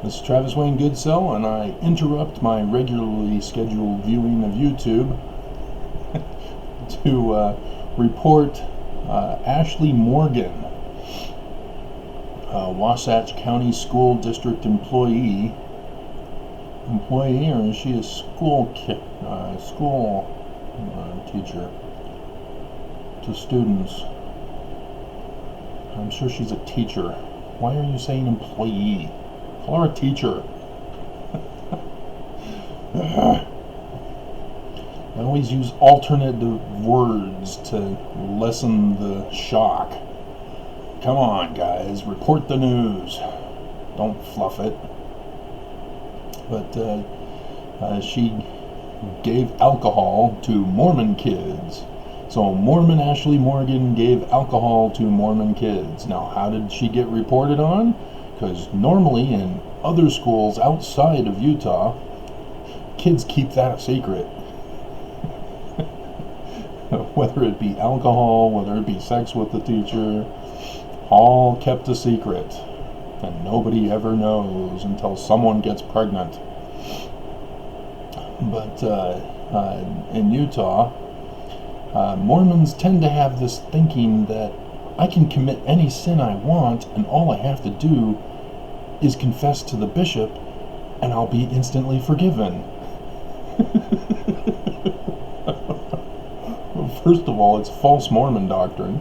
This is Travis Wayne Goodsell, and I interrupt my regularly scheduled viewing of YouTube to report Ashley Morgan, Wasatch County School District employee, or is she a school teacher to students? I'm sure she's a teacher. Why are you saying employee? Call her a teacher. I always use alternative words to lessen the shock. Come on, guys, report the news. Don't fluff it. But she gave alcohol to Mormon kids. So Mormon Ashley Morgan gave alcohol to Mormon kids. Now, how did she get reported on? Because normally in other schools outside of Utah, kids keep that a secret. Whether it be alcohol, whether it be sex with the teacher, all kept a secret. And nobody ever knows until someone gets pregnant. But in Utah, Mormons tend to have this thinking that I can commit any sin I want, and all I have to do is confess to the bishop, and I'll be instantly forgiven. First of all, it's false Mormon doctrine.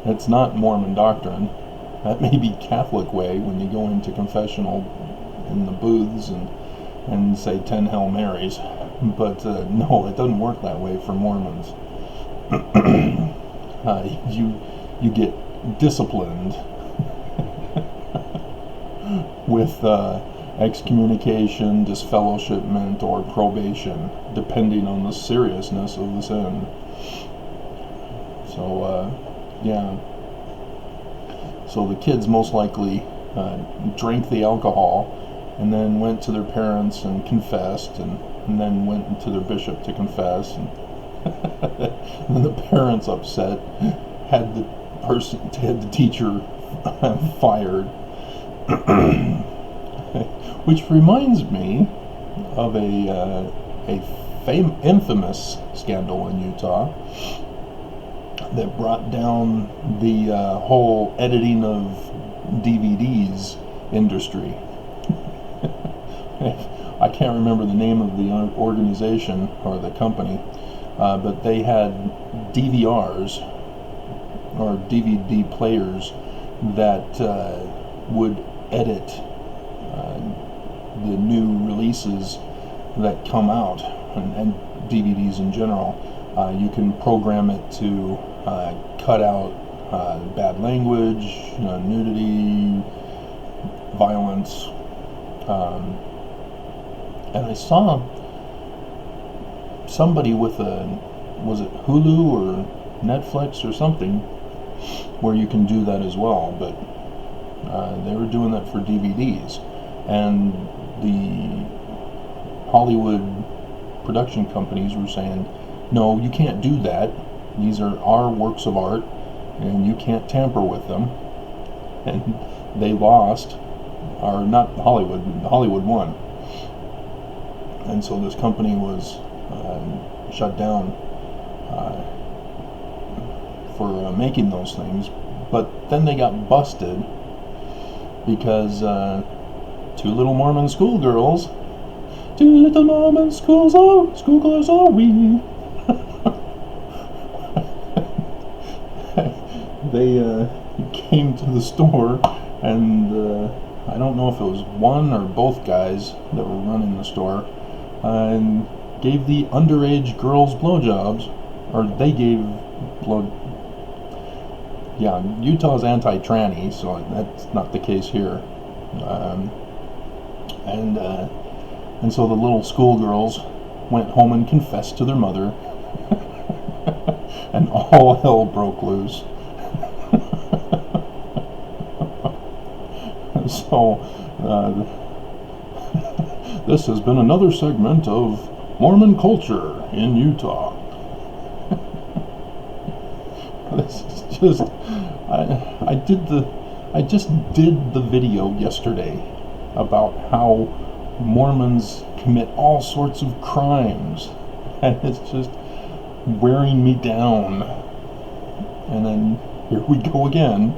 It's not Mormon doctrine. That may be Catholic way when you go into confessional in the booths and say 10 Hail Marys. But no, it doesn't work that way for Mormons. You get disciplined with excommunication, disfellowshipment, or probation, depending on the seriousness of the sin. So, So the kids most likely drank the alcohol and then went to their parents and confessed, and then went to their bishop to confess, and then the parents, upset, had the teacher fired. Which reminds me of a infamous scandal in Utah that brought down the whole editing of DVDs industry. I can't remember the name of the organization or the company, but they had DVRs or DVD players that would edit the new releases that come out, and DVDs in general. You can program it to cut out bad language, nudity, violence. And I saw somebody with was it Hulu or Netflix or something, where you can do that as well, but they were doing that for DVDs, and the Hollywood production companies were saying, no, you can't do that. These are our works of art, and you can't tamper with them. And they lost, or not Hollywood, Hollywood won. And so this company was shut down for making those things. But then they got busted because two little Mormon schoolgirls, schoolgirls are we. They came to the store, and I don't know if it was one or both guys that were running the store, and gave the underage girls blowjobs, or they gave Utah's anti-tranny, so that's not the case here. And so the little schoolgirls went home and confessed to their mother, and all hell broke loose. So, this has been another segment of Mormon culture in Utah. This is just, I just did the video yesterday, about how Mormons commit all sorts of crimes, and it's just wearing me down. And then here we go again.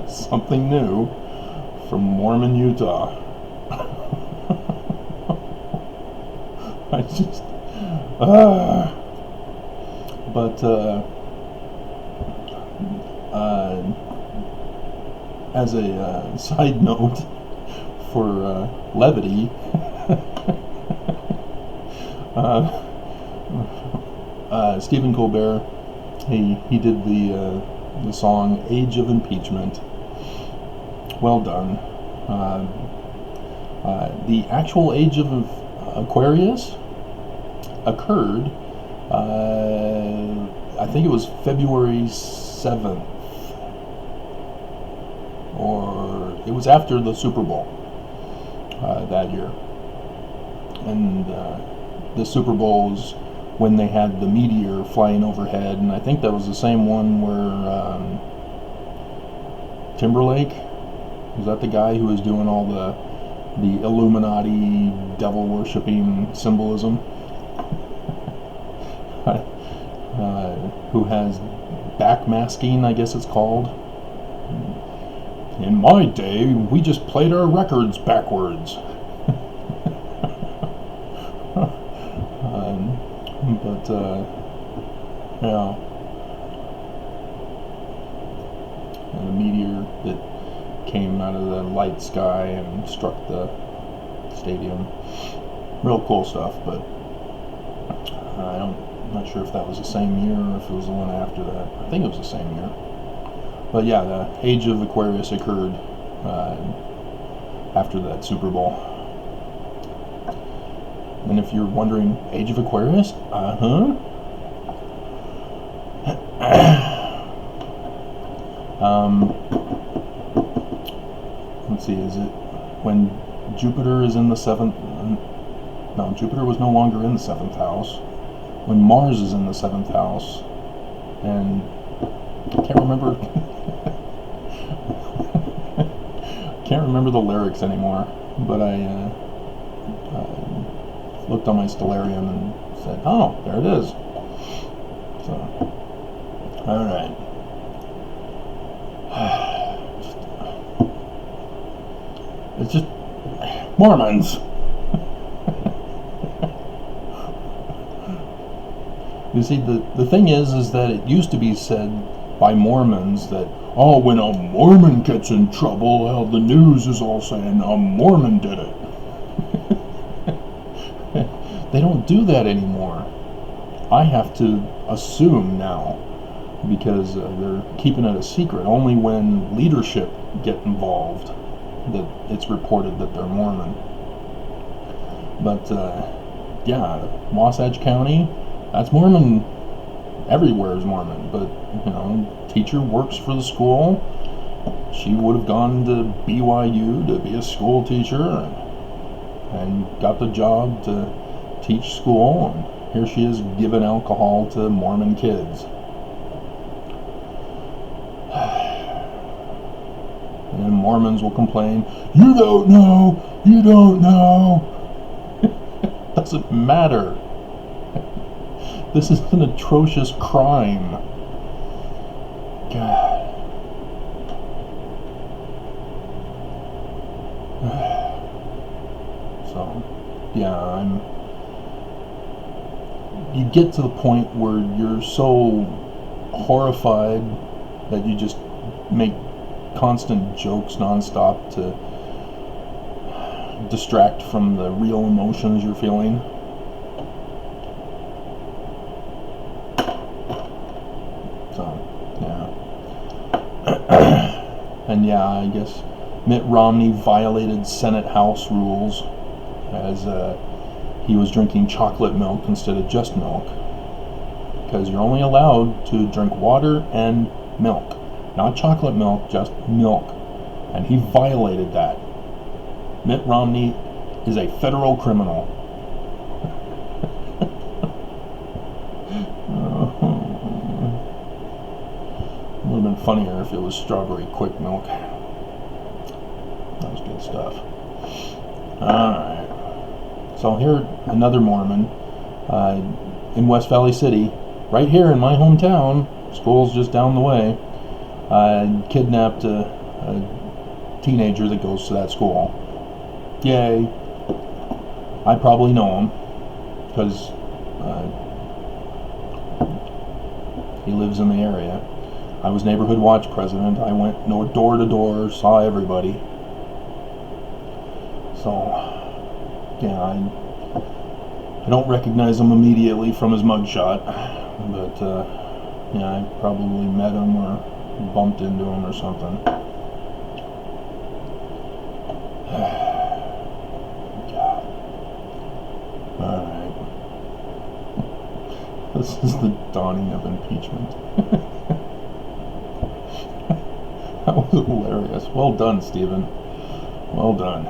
Something new from Mormon, Utah. I just, but as a side note for levity, Stephen Colbert, he did the song "Age of Impeachment." Well done. The actual age of Aquarius occurred, I think it was February 7th, or it was after the Super Bowl that year. And the Super Bowl was when they had the meteor flying overhead, and I think that was the same one where Timberlake, was that the guy who was doing all the Illuminati devil worshipping symbolism? Who has backmasking, I guess it's called. In my day, we just played our records backwards. But yeah, and the meteor that came out of the light sky and struck the stadium. Real cool stuff, but I'm not sure if that was the same year or if it was the one after that. I think it was the same year. But yeah, the age of Aquarius occurred after that Super Bowl. And if you're wondering, age of Aquarius? Let's see, is it when Jupiter is in the seventh? No, Jupiter was no longer in the seventh house. When Mars is in the seventh house, and I can't remember. Can't remember the lyrics anymore, but I looked on my stellarium and said, "Oh, there it is." So, all right. It's just Mormons. You see, the thing is that it used to be said by Mormons that, oh, when a Mormon gets in trouble, the news is all saying a Mormon did it. They don't do that anymore. I have to assume now, because they're keeping it a secret. Only when leadership get involved that it's reported that they're Mormon. But yeah, Wasatch County, that's Mormon. Everywhere is Mormon, but teacher works for the school. She would have gone to BYU to be a school teacher and got the job to teach school, and here she is giving alcohol to Mormon kids. And then Mormons will complain, "You don't know, you don't know." Doesn't matter. This is an atrocious crime. God. So, yeah, you get to the point where you're so horrified that you just make constant jokes nonstop to distract from the real emotions you're feeling. So, yeah. And yeah, I guess Mitt Romney violated Senate House rules as he was drinking chocolate milk instead of just milk, because you're only allowed to drink water and milk, not chocolate milk, just milk, and he violated that. Mitt Romney is a federal criminal. It would have been funnier if it was strawberry quick milk. That was good stuff. Alright. So here, another Mormon in West Valley City, right here in my hometown, school's just down the way, kidnapped a teenager that goes to that school. Yay. I probably know him, because he lives in the area. I was neighborhood watch president. I went door to door, saw everybody. So, yeah, I don't recognize him immediately from his mugshot, but yeah, I probably met him or bumped into him or something. God. Alright. This is the dawning of impeachment. That was hilarious. Well done, Stephen. Well done.